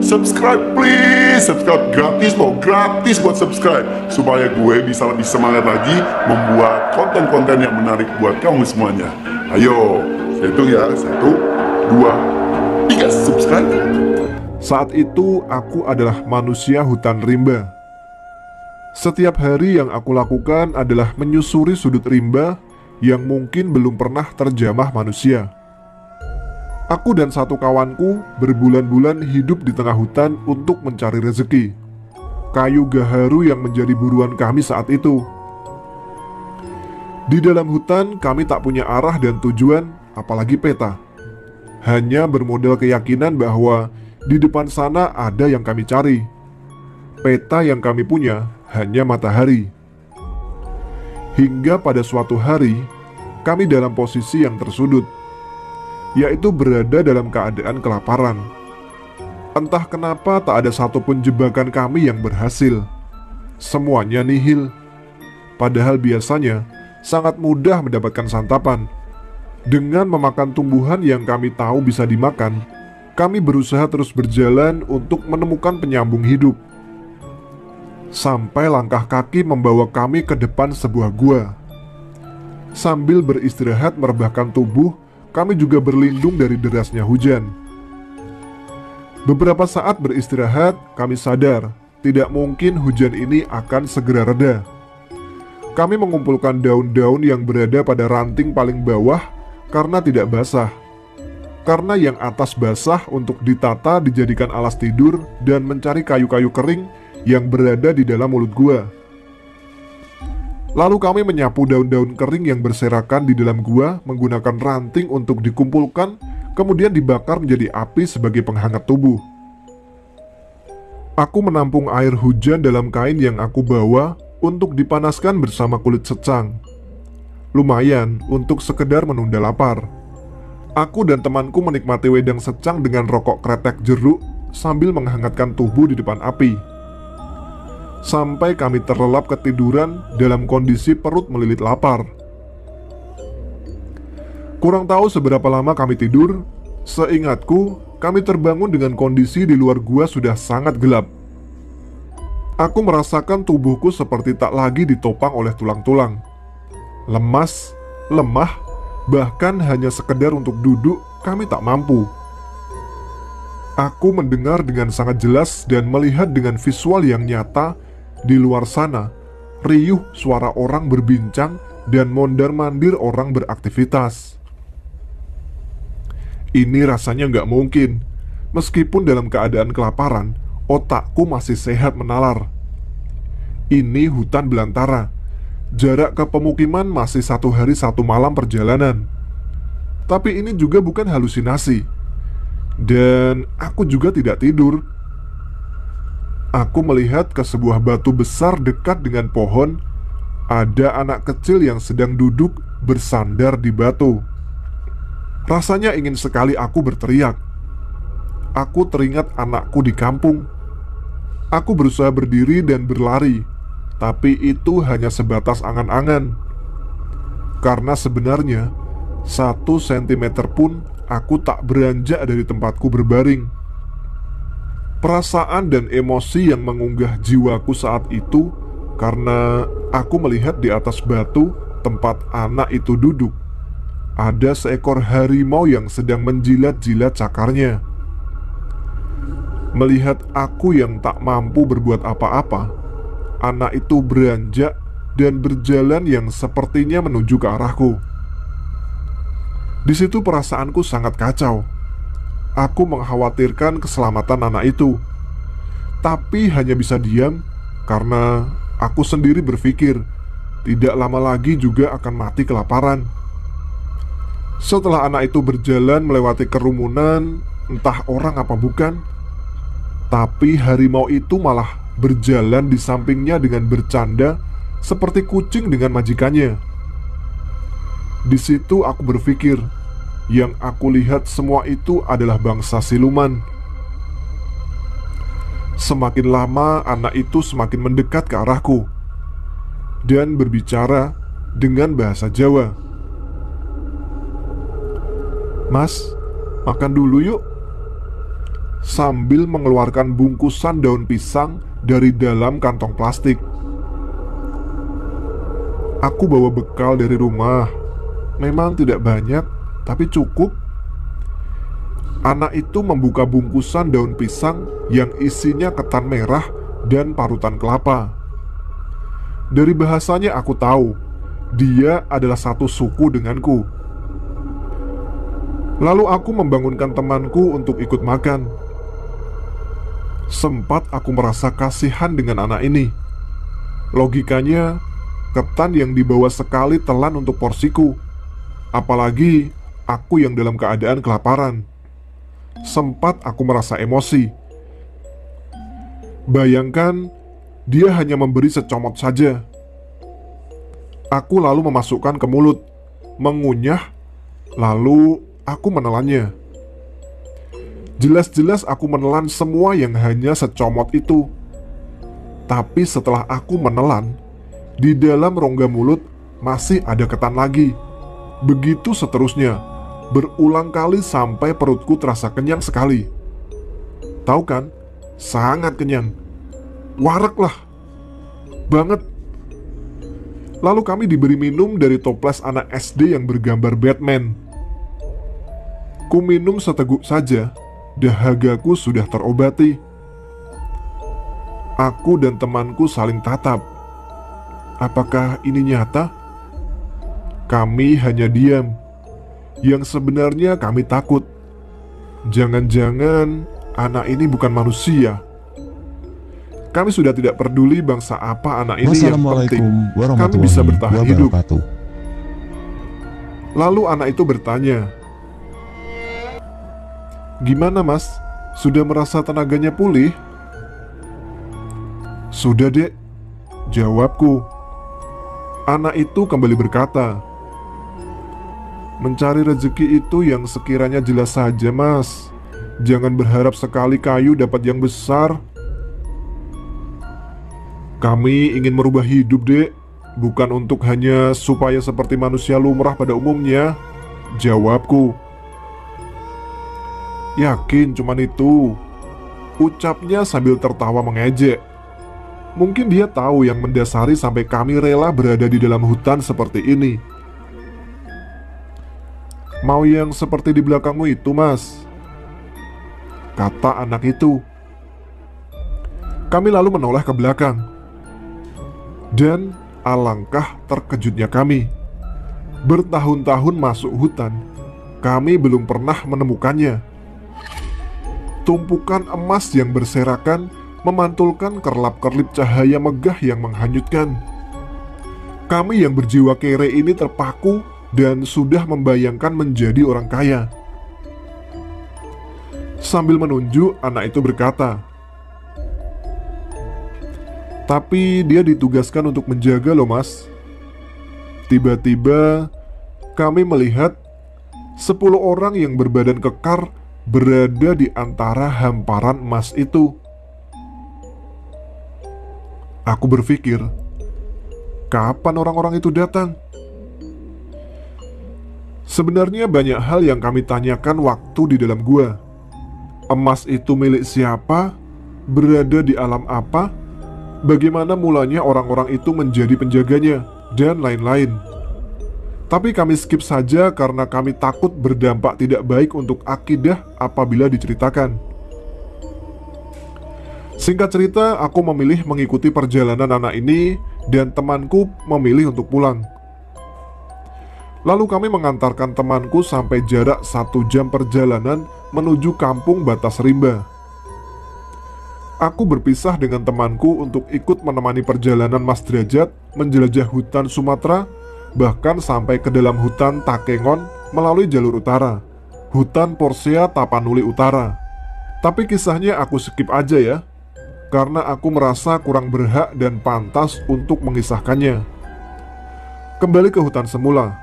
subscribe please. Subscribe gratis loh, gratis buat subscribe. Supaya gue bisa lebih semangat lagi membuat konten-konten yang menarik buat kamu semuanya. Ayo, saya hitung ya, 1, 2, 3, subscribe. Saat itu aku adalah manusia hutan rimba. Setiap hari yang aku lakukan adalah menyusuri sudut rimba yang mungkin belum pernah terjamah manusia. Aku dan satu kawanku berbulan-bulan hidup di tengah hutan untuk mencari rezeki. Kayu gaharu yang menjadi buruan kami saat itu. Di dalam hutan kami tak punya arah dan tujuan, apalagi peta. Hanya bermodal keyakinan bahwa di depan sana ada yang kami cari. Peta yang kami punya hanya matahari. Hingga pada suatu hari, kami dalam posisi yang tersudut, yaitu berada dalam keadaan kelaparan. Entah kenapa tak ada satupun jebakan kami yang berhasil. Semuanya nihil. Padahal biasanya sangat mudah mendapatkan santapan. Dengan memakan tumbuhan yang kami tahu bisa dimakan, kami berusaha terus berjalan untuk menemukan penyambung hidup. Sampai langkah kaki membawa kami ke depan sebuah gua. Sambil beristirahat merebahkan tubuh, kami juga berlindung dari derasnya hujan. Beberapa saat beristirahat, kami sadar tidak mungkin hujan ini akan segera reda. Kami mengumpulkan daun-daun yang berada pada ranting paling bawah karena tidak basah. Karena yang atas basah untuk ditata dijadikan alas tidur dan mencari kayu-kayu kering yang berada di dalam mulut gua. Lalu kami menyapu daun-daun kering yang berserakan di dalam gua menggunakan ranting untuk dikumpulkan, kemudian dibakar menjadi api sebagai penghangat tubuh. Aku menampung air hujan dalam kain yang aku bawa untuk dipanaskan bersama kulit secang. Lumayan untuk sekedar menunda lapar. Aku dan temanku menikmati wedang secang dengan rokok kretek jeruk sambil menghangatkan tubuh di depan api. Sampai kami terlelap ketiduran dalam kondisi perut melilit lapar. Kurang tahu seberapa lama kami tidur. Seingatku, kami terbangun dengan kondisi di luar gua sudah sangat gelap. Aku merasakan tubuhku seperti tak lagi ditopang oleh tulang-tulang. Lemas, lemah, bahkan hanya sekedar untuk duduk kami tak mampu. Aku mendengar dengan sangat jelas dan melihat dengan visual yang nyata di luar sana, riuh suara orang berbincang dan mondar-mandir orang beraktivitas. Ini rasanya nggak mungkin. Meskipun dalam keadaan kelaparan, otakku masih sehat menalar. Ini hutan belantara. Jarak ke pemukiman masih 1 hari 1 malam perjalanan. Tapi ini juga bukan halusinasi. Dan aku juga tidak tidur. Aku melihat ke sebuah batu besar dekat dengan pohon. Ada anak kecil yang sedang duduk bersandar di batu. Rasanya ingin sekali aku berteriak. Aku teringat anakku di kampung. Aku berusaha berdiri dan berlari, tapi itu hanya sebatas angan-angan. Karena sebenarnya 1 sentimeter pun aku tak beranjak dari tempatku berbaring. Perasaan dan emosi yang mengunggah jiwaku saat itu karena aku melihat di atas batu tempat anak itu duduk, ada seekor harimau yang sedang menjilat-jilat cakarnya. Melihat aku yang tak mampu berbuat apa-apa, anak itu beranjak dan berjalan yang sepertinya menuju ke arahku. Di situ perasaanku sangat kacau. Aku mengkhawatirkan keselamatan anak itu, tapi hanya bisa diam karena aku sendiri berpikir tidak lama lagi juga akan mati kelaparan. Setelah anak itu berjalan melewati kerumunan, entah orang apa bukan, tapi harimau itu malah berjalan di sampingnya dengan bercanda seperti kucing dengan majikannya. Di situ aku berpikir, yang aku lihat semua itu adalah bangsa siluman. Semakin lama anak itu semakin mendekat ke arahku dan berbicara dengan bahasa Jawa. "Mas, makan dulu yuk." sambil mengeluarkan bungkusan daun pisang dari dalam kantong plastik. Aku bawa bekal dari rumah. Memang tidak banyak, tapi cukup. Anak itu membuka bungkusan daun pisang yang isinya ketan merah dan parutan kelapa. Dari bahasanya aku tahu dia adalah satu suku denganku. Lalu aku membangunkan temanku untuk ikut makan. Sempat aku merasa kasihan dengan anak ini. Logikanya, ketan yang dibawa sekali telan untuk porsiku. Apalagi aku yang dalam keadaan kelaparan. Sempat aku merasa emosi. Bayangkan, dia hanya memberi secomot saja. Aku lalu memasukkan ke mulut, mengunyah, lalu aku menelannya. Jelas-jelas aku menelan semua yang hanya secomot itu. Tapi setelah aku menelan, di dalam rongga mulut masih ada ketan lagi. Begitu seterusnya, berulang kali sampai perutku terasa kenyang sekali. Tahu kan? Sangat kenyang. Warak lah. Banget. Lalu kami diberi minum dari toples anak SD yang bergambar Batman. Ku minum seteguk saja, dahagaku sudah terobati. Aku dan temanku saling tatap. Apakah ini nyata? Kami hanya diam. Yang sebenarnya kami takut. Jangan-jangan anak ini bukan manusia. Kami sudah tidak peduli bangsa apa anak ini, yang penting kami bisa bertahan hidup. Lalu anak itu bertanya, "Gimana mas? Sudah merasa tenaganya pulih?" "Sudah dek," jawabku. Anak itu kembali berkata, "Mencari rezeki itu yang sekiranya jelas saja mas. Jangan berharap sekali kayu dapat yang besar. Kami ingin merubah hidup dek, bukan untuk hanya supaya seperti manusia lumrah pada umumnya," jawabku. "Yakin cuman itu?" ucapnya sambil tertawa mengejek. Mungkin dia tahu yang mendasari sampai kami rela berada di dalam hutan seperti ini. "Mau yang seperti di belakangmu itu mas," kata anak itu. Kami lalu menoleh ke belakang. Dan alangkah terkejutnya kami. Bertahun-tahun masuk hutan, kami belum pernah menemukannya. Tumpukan emas yang berserakan memantulkan kerlap-kerlip cahaya megah yang menghanyutkan. Kami yang berjiwa kere ini terpaku dan sudah membayangkan menjadi orang kaya. Sambil menunjuk, anak itu berkata, "Tapi dia ditugaskan untuk menjaga loh mas." Tiba-tiba kami melihat 10 orang yang berbadan kekar berada di antara hamparan emas itu. Aku berpikir, kapan orang-orang itu datang? Sebenarnya banyak hal yang kami tanyakan waktu di dalam gua. Emas itu milik siapa? Berada di alam apa? Bagaimana mulanya orang-orang itu menjadi penjaganya? Dan lain-lain. Tapi kami skip saja karena kami takut berdampak tidak baik untuk akidah apabila diceritakan. Singkat cerita, aku memilih mengikuti perjalanan anak ini dan temanku memilih untuk pulang. Lalu kami mengantarkan temanku sampai jarak 1 jam perjalanan menuju kampung Batas Rimba. Aku berpisah dengan temanku untuk ikut menemani perjalanan Mas Derajat menjelajah hutan Sumatera, bahkan sampai ke dalam hutan Takengon melalui jalur utara, hutan Porsea Tapanuli Utara. Tapi kisahnya aku skip aja ya, karena aku merasa kurang berhak dan pantas untuk mengisahkannya. Kembali ke hutan semula,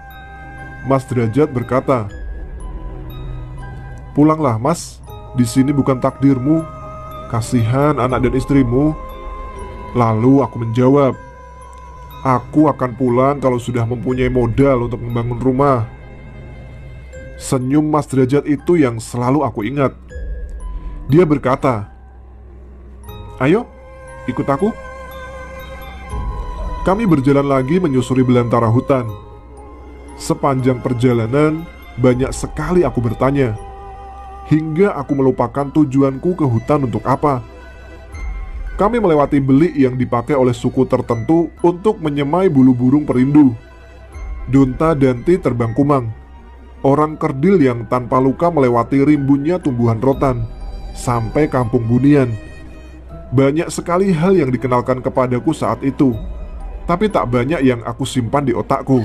Mas Derajat berkata, "Pulanglah mas, di sini bukan takdirmu. Kasihan anak dan istrimu." Lalu aku menjawab, "Aku akan pulang kalau sudah mempunyai modal untuk membangun rumah." Senyum Mas Derajat itu yang selalu aku ingat. Dia berkata, "Ayo, ikut aku." Kami berjalan lagi menyusuri belantara hutan. Sepanjang perjalanan, banyak sekali aku bertanya, hingga aku melupakan tujuanku ke hutan untuk apa. Kami melewati belik yang dipakai oleh suku tertentu untuk menyemai bulu burung perindu. Dunta danti terbang kumang. Orang kerdil yang tanpa luka melewati rimbunnya tumbuhan rotan sampai kampung bunian. Banyak sekali hal yang dikenalkan kepadaku saat itu, tapi tak banyak yang aku simpan di otakku,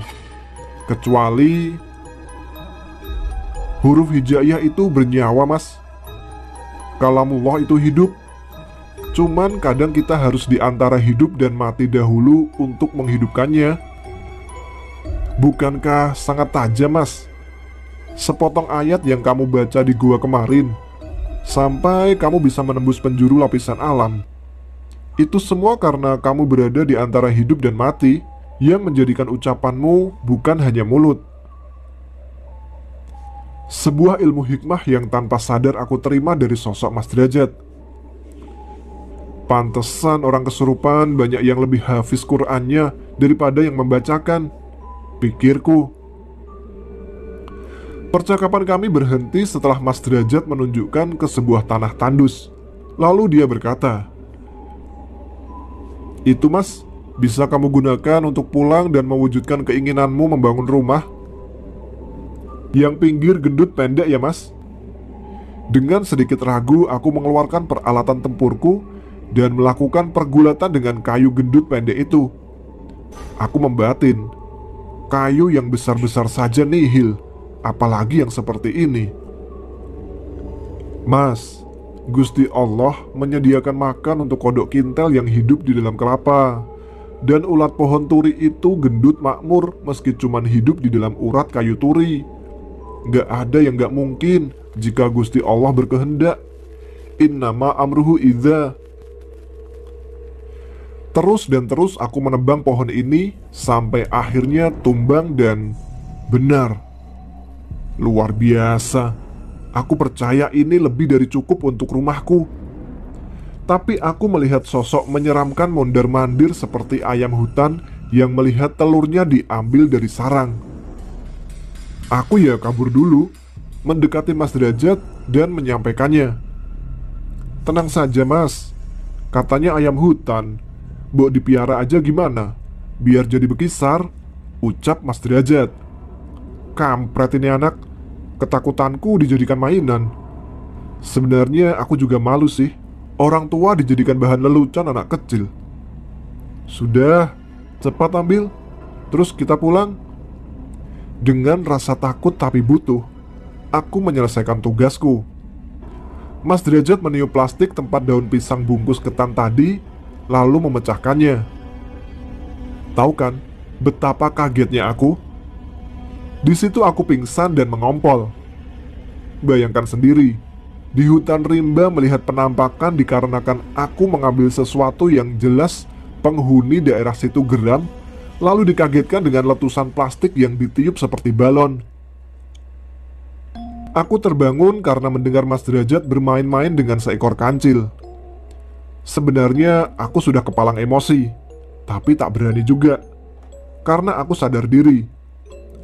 kecuali huruf hijaiyah itu bernyawa, Mas. Kalamullah itu hidup. Cuman kadang kita harus di antara hidup dan mati dahulu untuk menghidupkannya. Bukankah sangat tajam, Mas? Sepotong ayat yang kamu baca di gua kemarin, sampai kamu bisa menembus penjuru lapisan alam. Itu semua karena kamu berada di antara hidup dan mati, yang menjadikan ucapanmu bukan hanya mulut. Sebuah ilmu hikmah yang tanpa sadar aku terima dari sosok Mas Derajat. Pantesan orang kesurupan banyak yang lebih hafiz Qur'annya daripada yang membacakan, pikirku. Percakapan kami berhenti setelah Mas Derajat menunjukkan ke sebuah tanah tandus. Lalu dia berkata, "Itu, Mas, bisa kamu gunakan untuk pulang dan mewujudkan keinginanmu membangun rumah. Yang pinggir gendut pendek ya, Mas?" Dengan sedikit ragu, aku mengeluarkan peralatan tempurku dan melakukan pergulatan dengan kayu gendut pendek itu. Aku membatin, kayu yang besar-besar saja nihil, apalagi yang seperti ini. "Mas, Gusti Allah menyediakan makan untuk kodok kintel yang hidup di dalam kelapa. Dan ulat pohon turi itu gendut makmur meski cuman hidup di dalam urat kayu turi. Gak ada yang gak mungkin jika Gusti Allah berkehendak. Innama amruhu idza." Terus dan terus aku menebang pohon ini sampai akhirnya tumbang dan benar. Luar biasa. Aku percaya ini lebih dari cukup untuk rumahku. Tapi aku melihat sosok menyeramkan mondar-mandir seperti ayam hutan yang melihat telurnya diambil dari sarang. Aku ya kabur dulu, mendekati Mas Derajat dan menyampaikannya. "Tenang saja, Mas. Katanya ayam hutan. Mbok dipiara aja gimana? Biar jadi bekisar," ucap Mas Derajat. Kampret ini anak. Ketakutanku dijadikan mainan. Sebenarnya aku juga malu sih. Orang tua dijadikan bahan lelucon anak kecil. "Sudah, cepat ambil. Terus kita pulang." Dengan rasa takut tapi butuh, aku menyelesaikan tugasku. Mas Derajat meniup plastik tempat daun pisang bungkus ketan tadi, lalu memecahkannya. Tahu kan betapa kagetnya aku? Di situ aku pingsan dan mengompol. Bayangkan sendiri, di hutan rimba melihat penampakan dikarenakan aku mengambil sesuatu yang jelas penghuni daerah situ geram, lalu dikagetkan dengan letusan plastik yang ditiup seperti balon. Aku terbangun karena mendengar Mas Derajat bermain-main dengan seekor kancil. Sebenarnya aku sudah kepalang emosi, tapi tak berani juga, karena aku sadar diri.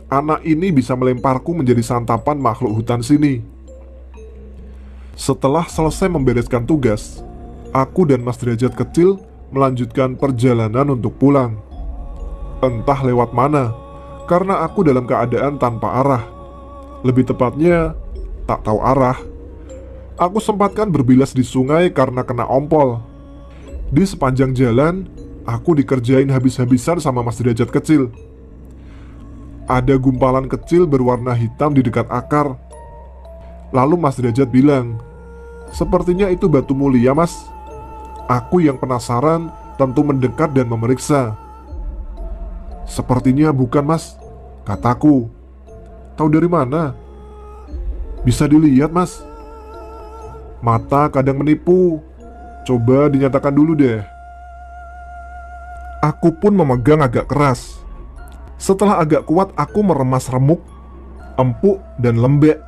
Anak ini bisa melemparku menjadi santapan makhluk hutan sini. Setelah selesai membereskan tugas, aku dan Mas Derajat kecil melanjutkan perjalanan untuk pulang. Entah lewat mana, karena aku dalam keadaan tanpa arah. Lebih tepatnya, tak tahu arah. Aku sempatkan berbilas di sungai karena kena ompol. Di sepanjang jalan, aku dikerjain habis-habisan sama Mas Derajat kecil. Ada gumpalan kecil berwarna hitam di dekat akar. Lalu Mas Derajat bilang, "Sepertinya itu batu mulia, Mas." Aku yang penasaran tentu mendekat dan memeriksa. "Sepertinya bukan, Mas," kataku. "Tahu dari mana?" "Bisa dilihat, Mas." "Mata kadang menipu. Coba dinyatakan dulu deh." Aku pun memegang agak keras. Setelah agak kuat, aku meremas remuk, empuk, dan lembek.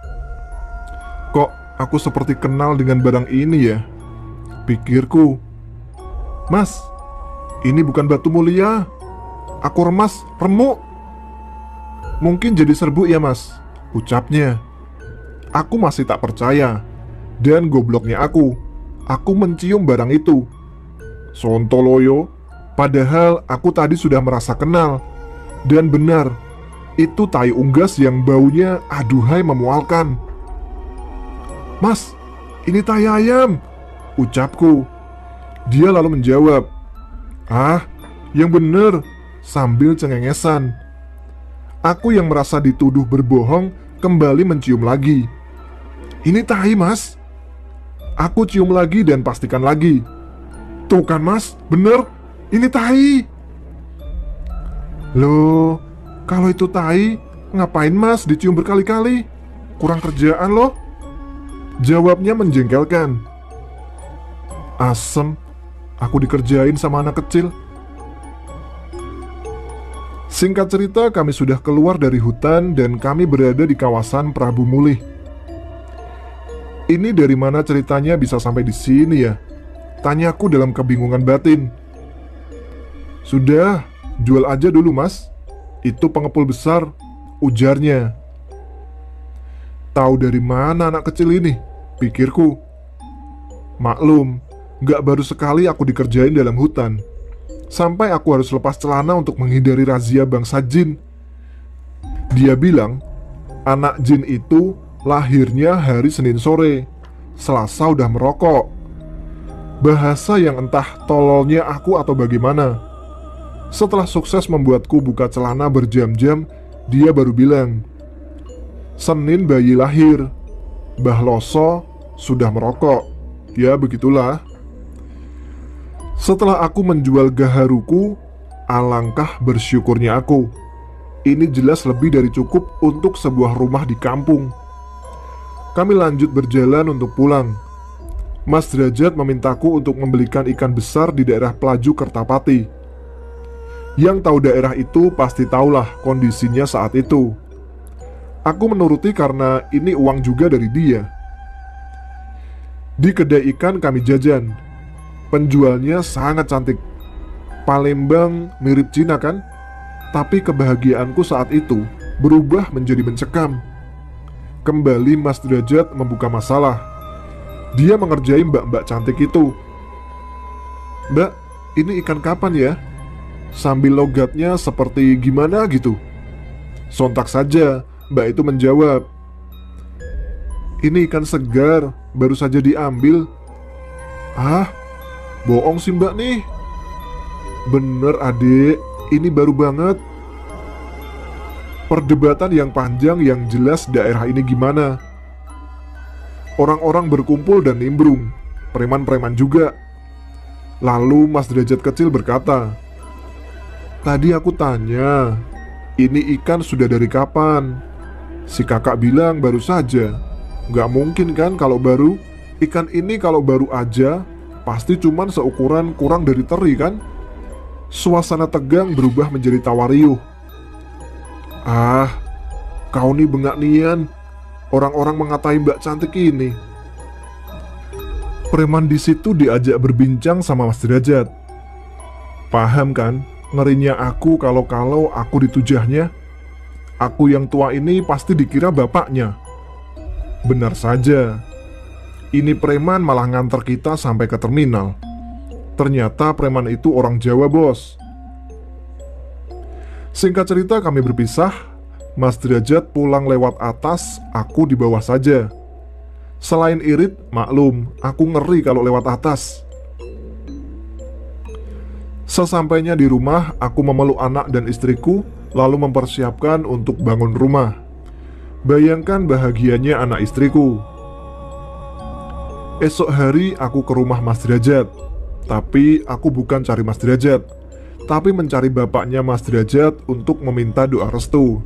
"Kok aku seperti kenal dengan barang ini ya, pikirku. Mas, ini bukan batu mulia. Aku remuk. Mungkin jadi serbuk ya mas, ucapnya. Aku masih tak percaya. Dan gobloknya aku mencium barang itu. Sontoloyo, padahal aku tadi sudah merasa kenal. Dan benar, itu tai unggas yang baunya aduhai memualkan. Mas, ini tai ayam, ucapku. Dia lalu menjawab, ah, yang bener, sambil cengengesan. Aku yang merasa dituduh berbohong kembali mencium lagi. Ini tai mas. Aku cium lagi dan pastikan lagi. Tuh kan mas, bener, ini tai. Loh, kalau itu tai, ngapain mas dicium berkali-kali? Kurang kerjaan loh. Jawabnya menjengkelkan. Asem, aku dikerjain sama anak kecil. Singkat cerita, kami sudah keluar dari hutan dan kami berada di kawasan Prabu Mulih. Ini dari mana ceritanya bisa sampai di sini ya? Tanyaku dalam kebingungan batin. Sudah, jual aja dulu mas. Itu pengepul besar, ujarnya. Tahu dari mana anak kecil ini? Pikirku. Maklum, gak baru sekali aku dikerjain dalam hutan. Sampai aku harus lepas celana untuk menghindari razia bangsa jin. Dia bilang, anak jin itu lahirnya hari Senin sore, Selasa udah merokok. Bahasa yang entah tololnya aku atau bagaimana. Setelah sukses membuatku buka celana berjam-jam, dia baru bilang, Senin bayi lahir, Mbah Loso sudah merokok. Ya begitulah. Setelah aku menjual gaharuku, alangkah bersyukurnya aku. Ini jelas lebih dari cukup untuk sebuah rumah di kampung. Kami lanjut berjalan untuk pulang. Mas Derajat memintaku untuk membelikan ikan besar di daerah Pelaju Kertapati. Yang tahu daerah itu pasti tahulah kondisinya saat itu. Aku menuruti karena ini uang juga dari dia. Di kedai ikan kami jajan. Penjualnya sangat cantik. Palembang mirip Cina kan? Tapi kebahagiaanku saat itu berubah menjadi mencekam. Kembali Mas Derajat membuka masalah. Dia mengerjai mbak-mbak cantik itu. Mbak, ini ikan kapan ya? Sambil logatnya seperti gimana gitu. Sontak saja mbak itu menjawab, ini ikan segar, baru saja diambil. Ah, bohong sih mbak nih. Bener adik, ini baru banget. Perdebatan yang panjang yang jelas daerah ini gimana. Orang-orang berkumpul dan nimbrung, preman-preman juga. Lalu Mas Derajat kecil berkata, tadi aku tanya, ini ikan sudah dari kapan? Si kakak bilang baru saja. Gak mungkin kan kalau baru. Ikan ini kalau baru aja pasti cuman seukuran kurang dari teri kan? Suasana tegang berubah menjadi tawa riuh. Ah, kau nih bengak nian. Orang-orang mengatai mbak cantik ini. Preman di situ diajak berbincang sama Mas Derajat. Paham kan? Ngerinya aku kalau aku ditujahnya. Aku yang tua ini pasti dikira bapaknya. Benar saja. Ini preman malah nganter kita sampai ke terminal. Ternyata preman itu orang Jawa, bos. Singkat cerita kami berpisah. Mas Derajat pulang lewat atas, aku di bawah saja. Selain irit, maklum, aku ngeri kalau lewat atas. Sesampainya di rumah, aku memeluk anak dan istriku, lalu mempersiapkan untuk bangun rumah. Bayangkan bahagianya anak istriku. Esok hari aku ke rumah Mas Derajat. Tapi aku bukan cari Mas Derajat, tapi mencari bapaknya Mas Derajat untuk meminta doa restu.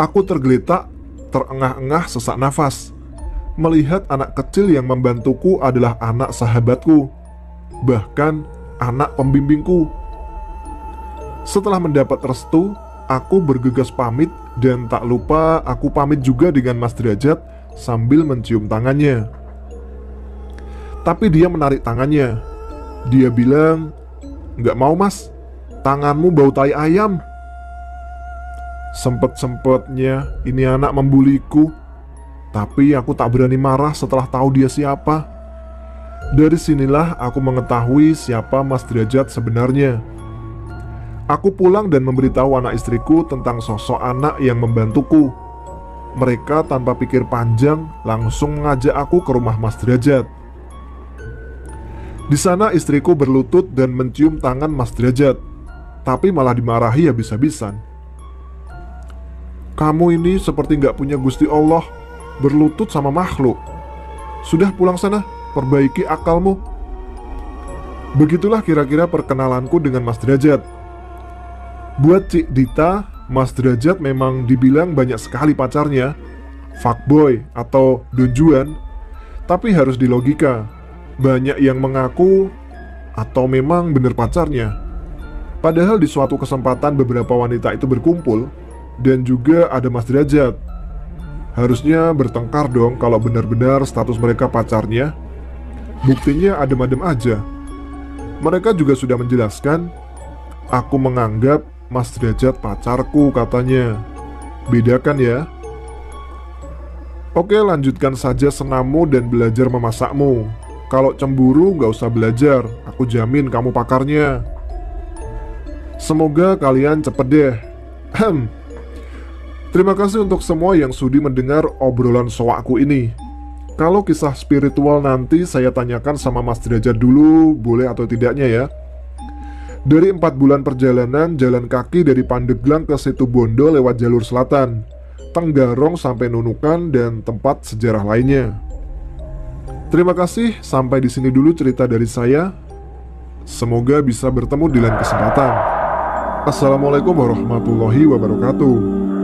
Aku tergeletak, terengah-engah sesak nafas, melihat anak kecil yang membantuku adalah anak sahabatku, bahkan anak pembimbingku. Setelah mendapat restu, aku bergegas pamit dan tak lupa aku pamit juga dengan Mas Derajat sambil mencium tangannya. Tapi dia menarik tangannya. Dia bilang, "Nggak mau mas, tanganmu bau tai ayam." Sempet-sempetnya ini anak membuliku, tapi aku tak berani marah setelah tahu dia siapa. Dari sinilah aku mengetahui siapa Mas Derajat sebenarnya. Aku pulang dan memberitahu anak istriku tentang sosok anak yang membantuku. Mereka tanpa pikir panjang langsung mengajak aku ke rumah Mas Derajat. Di sana istriku berlutut dan mencium tangan Mas Derajat, tapi malah dimarahi habis-habisan. "Kamu ini seperti gak punya Gusti Allah, berlutut sama makhluk. Sudah pulang sana, perbaiki akalmu." Begitulah kira-kira perkenalanku dengan Mas Derajat. Buat Cik Dita, Mas Derajat memang dibilang banyak sekali pacarnya, fuckboy atau donjuan, tapi harus dilogika. Banyak yang mengaku atau memang bener pacarnya. Padahal di suatu kesempatan beberapa wanita itu berkumpul dan juga ada Mas Derajat. Harusnya bertengkar dong kalau benar-benar status mereka pacarnya. Buktinya adem-adem aja. Mereka juga sudah menjelaskan, "Aku menganggap Mas Derajat pacarku," katanya. Bedakan ya. "Oke, lanjutkan saja senammu dan belajar memasakmu. Kalau cemburu gak usah belajar, aku jamin kamu pakarnya. Semoga kalian cepet deh." Terima kasih untuk semua yang sudi mendengar obrolan soakku ini. Kalau kisah spiritual nanti saya tanyakan sama Mas Derajat dulu, boleh atau tidaknya ya. Dari 4 bulan perjalanan jalan kaki dari Pandeglang ke Situbondo lewat jalur selatan, Tenggarong sampai Nunukan dan tempat sejarah lainnya. Terima kasih, sampai di sini dulu cerita dari saya. Semoga bisa bertemu di lain kesempatan. Assalamualaikum warahmatullahi wabarakatuh.